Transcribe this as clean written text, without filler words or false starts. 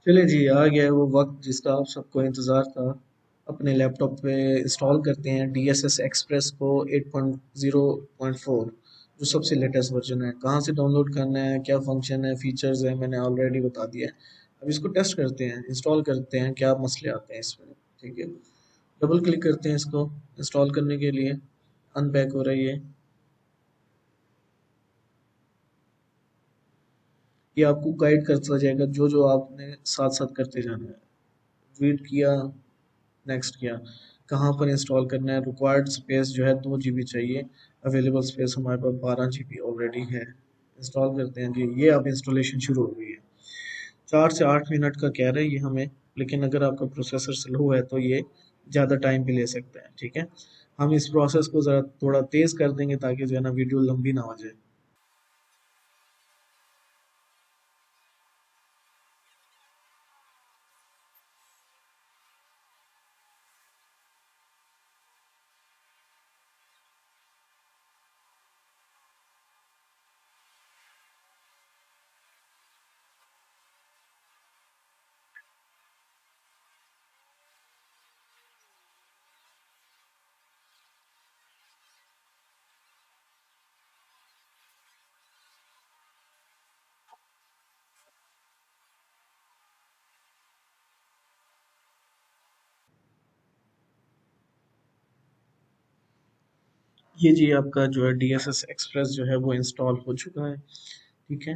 चलिए जी, आ गया है वो वक्त जिसका आप सबको इंतज़ार था। अपने लैपटॉप पे इंस्टॉल करते हैं DSS एक्सप्रेस को 8.0.4, जो सबसे लेटेस्ट वर्जन है। कहाँ से डाउनलोड करना है, क्या फंक्शन है, फीचर्स है, मैंने ऑलरेडी बता दिया है। अब इसको टेस्ट करते हैं, इंस्टॉल करते हैं, क्या मसले आते हैं इसमें। ठीक है, डबल क्लिक करते हैं इसको इंस्टॉल करने के लिए। अनपैक हो रही है ये, आपको गाइड करता जाएगा जो जो आपने साथ साथ करते जाना है। वेट किया, नेक्स्ट किया। कहाँ पर इंस्टॉल करना है, रिक्वायर्ड स्पेस जो है 2 GB चाहिए। अवेलेबल स्पेस हमारे पास 12 GB ऑलरेडी है। इंस्टॉल करते हैं जी, ये अब इंस्टॉलेशन शुरू हो गई है। 4 से 8 मिनट का कह रहे हैं ये हमें, लेकिन अगर आपका प्रोसेसर स्लो है तो ये ज़्यादा टाइम भी ले सकता है। ठीक है, हम इस प्रोसेस को ज़रा थोड़ा तेज़ कर देंगे ताकि जो है ना वीडियो लंबी ना हो जाए। ये जी आपका जो है DSS एक्सप्रेस जो है वो इंस्टॉल हो चुका है। ठीक है,